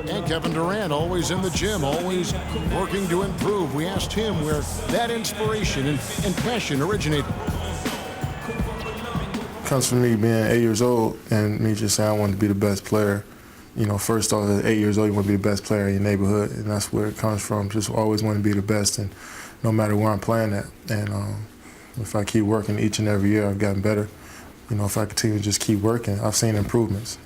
And Kevin Durant, always in the gym, always working to improve. We asked him where that inspiration and passion originated. Comes from me being 8 years old and me just saying I wanted to be the best player. You know, first off, at 8 years old, you want to be the best player in your neighborhood, and that's where it comes from. Just always want to be the best, and no matter where I'm playing at. And if I keep working each and every year, I've gotten better. You know, if I continue to just keep working, I've seen improvements.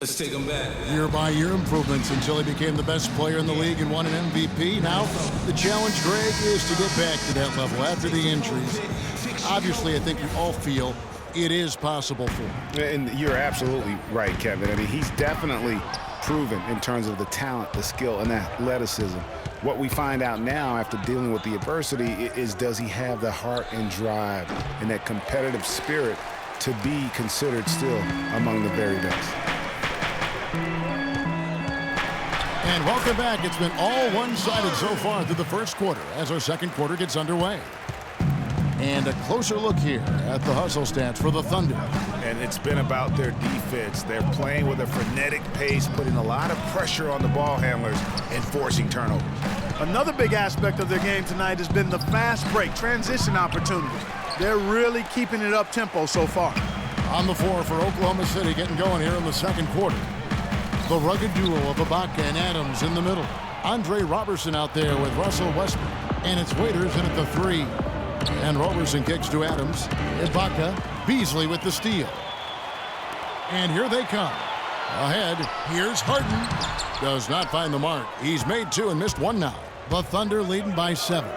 Let's take them back. Year-by-year improvements until he became the best player in the league and won an MVP. Now, the challenge, Greg, is to get back to that level after the injuries. Obviously, I think we all feel it is possible for him. And you're absolutely right, Kevin. I mean, he's definitely proven in terms of the talent, the skill, and athleticism. What we find out now after dealing with the adversity is, does he have the heart and drive and that competitive spirit to be considered still among the very best? And welcome back. It's been all one-sided so far through the first quarter as our second quarter gets underway. And a closer look here at the hustle stats for the Thunder. And it's been about their defense. They're playing with a frenetic pace, putting a lot of pressure on the ball handlers and forcing turnovers. Another big aspect of their game tonight has been the fast break, transition opportunities. They're really keeping it up-tempo so far. On the floor for Oklahoma City, getting going here in the second quarter. The rugged duo of Ibaka and Adams in the middle. Andre Robertson out there with Russell Westbrook. And it's Waiters in at the three. And Robertson kicks to Adams. Ibaka, Beasley with the steal. And here they come. Ahead, here's Harden. Does not find the mark. He's made two and missed one now. The Thunder leading by 7.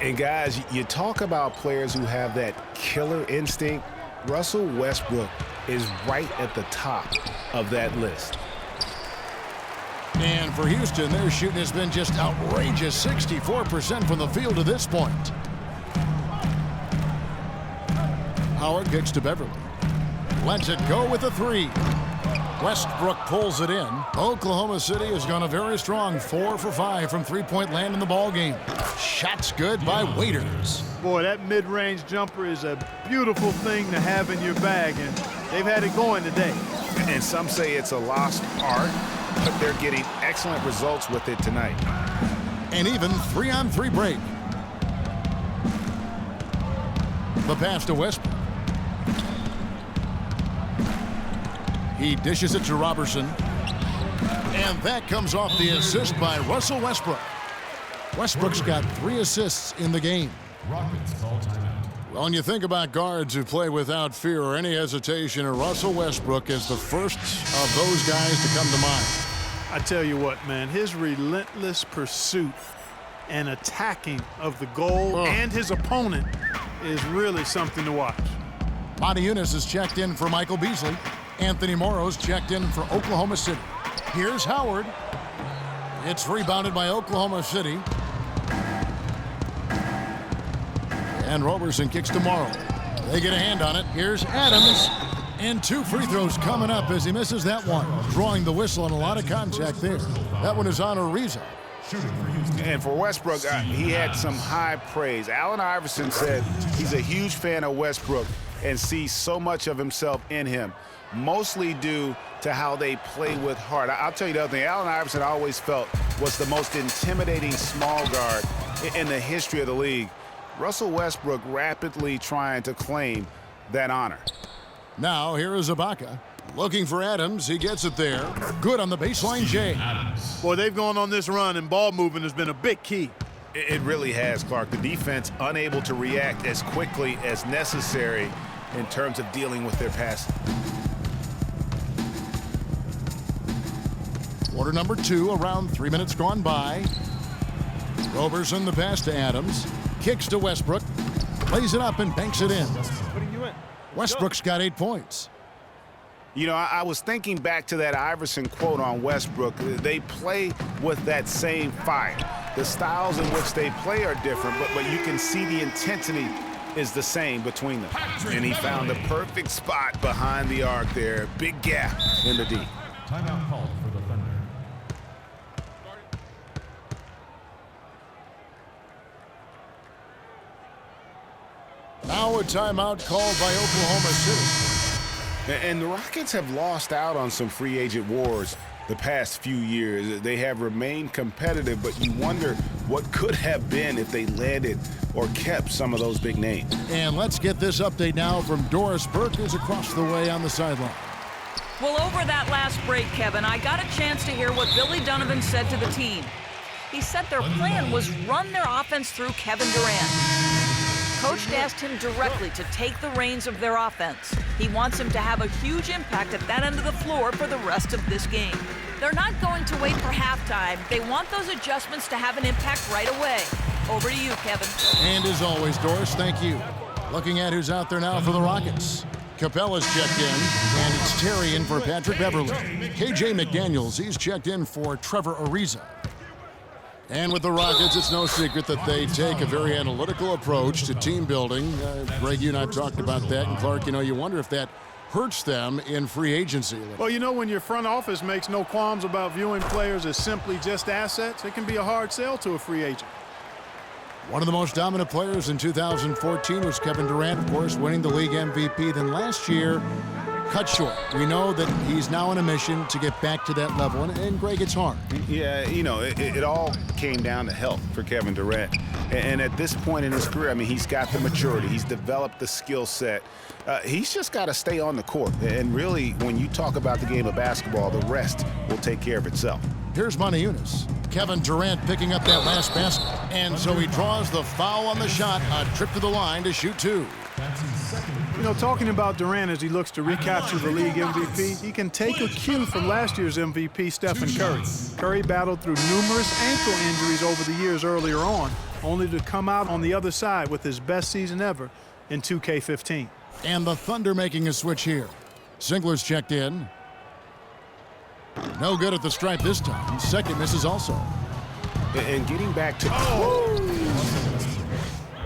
And guys, you talk about players who have that killer instinct. Russell Westbrook is right at the top of that list. And for Houston, their shooting has been just outrageous, 64% from the field to this point. Howard kicks to Beverly. Lets it go with a three. Westbrook pulls it in. Oklahoma City has gone a very strong 4 for 5 from three-point land in the ball game. Shots good by Waiters. Boy, that mid-range jumper is a beautiful thing to have in your bag, and they've had it going today. And some say it's a lost art, but they're getting excellent results with it tonight. And even 3-on-3 break. The pass to Westbrook. He dishes it to Robertson. And that comes off the assist by Russell Westbrook. Westbrook's got 3 assists in the game. Well, when you think about guards who play without fear or any hesitation, Russell Westbrook is the first of those guys to come to mind. I tell you what, man, his relentless pursuit and attacking of the goal and his opponent is really something to watch. Monty Eunice is checked in for Michael Beasley. Anthony Morrow's checked in for Oklahoma City. Here's Howard. It's rebounded by Oklahoma City. And Robertson kicks to Morrow. They get a hand on it. Here's Adams. And 2 free throws coming up as he misses that one. Drawing the whistle and a lot of contact there. That one is on Ariza. And for Westbrook, he had some high praise. Allen Iverson said he's a huge fan of Westbrook and sees so much of himself in him, mostly due to how they play with heart. I'll tell you the other thing, Allen Iverson I always felt was the most intimidating small guard in the history of the league. Russell Westbrook rapidly trying to claim that honor. Now here is Ibaka. Looking for Adams. He gets it there. Good on the baseline, Jay. Boy, they've gone on this run, and ball movement has been a big key. It really has, Clark. The defense unable to react as quickly as necessary in terms of dealing with their passing. Quarter number 2, around 3 minutes gone by. Robertson, the pass to Adams. Kicks to Westbrook. Lays it up and banks it in. Westbrook's got 8 points. You know, I was thinking back to that Iverson quote on Westbrook. They play with that same fire. The styles in which they play are different, but you can see the intensity is the same between them. And he found the perfect spot behind the arc there. Big gap in the D. Timeout called for the Thunder. Now a timeout called by Oklahoma City. And the Rockets have lost out on some free agent wars the past few years. They have remained competitive, but you wonder what could have been if they landed or kept some of those big names. And let's get this update now from Doris Burke, who's across the way on the sideline. Well, over that last break, Kevin, I got a chance to hear what Billy Donovan said to the team. He said their plan was run their offense through Kevin Durant. Coach asked him directly to take the reins of their offense. He wants him to have a huge impact at that end of the floor for the rest of this game. They're not going to wait for halftime. They want those adjustments to have an impact right away. Over to you, Kevin. And as always, Doris, thank you. Looking at who's out there now for the Rockets. Capella's checked in, and it's Terry in for Patrick Beverly. KJ McDaniels, he's checked in for Trevor Ariza. And with the Rockets, it's no secret that they take a very analytical approach to team building. Greg, you and I talked about that. And Clark, you wonder if that hurts them in free agency. Well, when your front office makes no qualms about viewing players as simply just assets, it can be a hard sell to a free agent. One of the most dominant players in 2014 was Kevin Durant, of course, winning the league MVP. Then last year, cut short. We know that he's now on a mission to get back to that level, and Greg, it's hard. Yeah, it all came down to health for Kevin Durant. And at this point in his career, he's got the maturity. He's developed the skill set. He's just got to stay on the court. And really, when you talk about the game of basketball, the rest will take care of itself. Here's Moniunas. Kevin Durant picking up that last basket. And so he draws the foul on the shot, a trip to the line to shoot two. Talking about Durant as he looks to recapture the league MVP, he can take a cue from last year's MVP, Stephen Curry. Curry battled through numerous ankle injuries over the years earlier on, only to come out on the other side with his best season ever in 2K15. And the Thunder making a switch here. Singler's checked in. No good at the stripe this time. Second misses also. And getting back to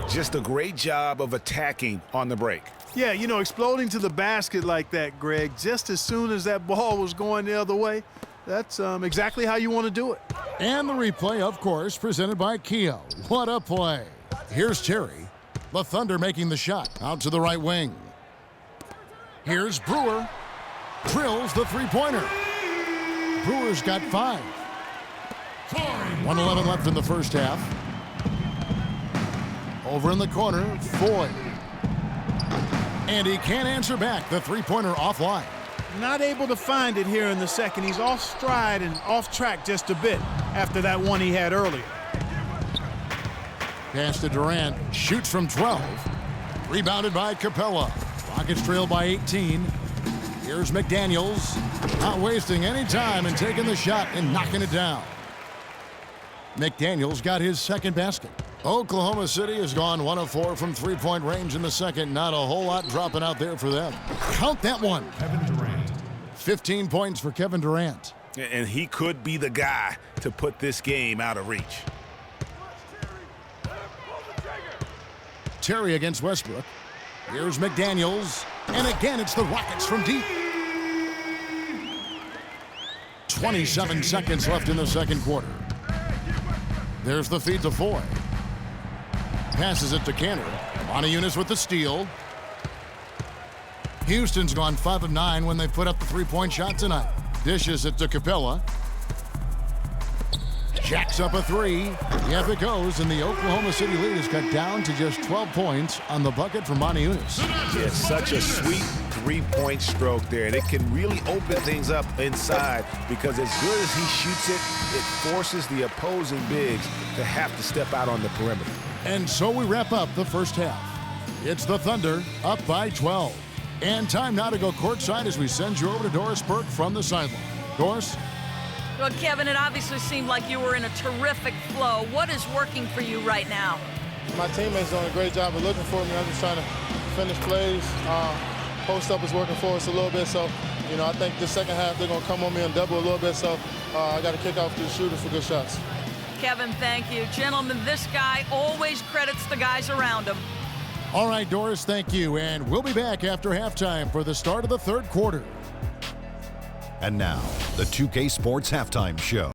just a great job of attacking on the break. Yeah, exploding to the basket like that, Greg, just as soon as that ball was going the other way, that's exactly how you want to do it. And the replay, of course, presented by Kia. What a play. Here's Terry. The Thunder making the shot out to the right wing. Here's Brewer. Drills the three-pointer. Brewer's got 5. 1:11 left in the first half. Over in the corner, Foy. And he can't answer back. The three-pointer offline. Not able to find it here in the second. He's off stride and off track just a bit after that one he had earlier. Pass to Durant. Shoots from 12. Rebounded by Capella. Rockets trail by 18. Here's McDaniels. Not wasting any time and taking the shot and knocking it down. McDaniels got his second basket. Oklahoma City has gone 1 of 4 from three-point range in the second. Not a whole lot dropping out there for them. Count that one. Kevin Durant. 15 points for Kevin Durant. And he could be the guy to put this game out of reach. Terry against Westbrook. Here's McDaniels. And again, it's the Rockets from deep. 27 seconds left in the second quarter. There's the feed to Foy. Passes it to Canner. Moniunas with the steal. Houston's gone 5 of 9 when they put up the three-point shot tonight. Dishes it to Capella. Jacks up a 3. Yeah, it goes, and the Oklahoma City lead is cut down to just 12 points on the bucket for Moniunas. Yeah, such a sweet three-point stroke there, and it can really open things up inside because as good as he shoots it, it forces the opposing bigs to have to step out on the perimeter. And so we wrap up the first half. It's the Thunder up by 12. And time now to go courtside as we send you over to Doris Burke from the sideline. Doris? Well, Kevin, it obviously seemed like you were in a terrific flow. What is working for you right now? My teammates doing a great job of looking for me. I'm just trying to finish plays. Post up is working for us a little bit, so I think the second half they're going to come on me and double a little bit, so I got to kick off to the shooter for good shots. Kevin, thank you. Gentlemen, this guy always credits the guys around him. All right, Doris, thank you. And we'll be back after halftime for the start of the third quarter. And now, the 2K Sports Halftime Show.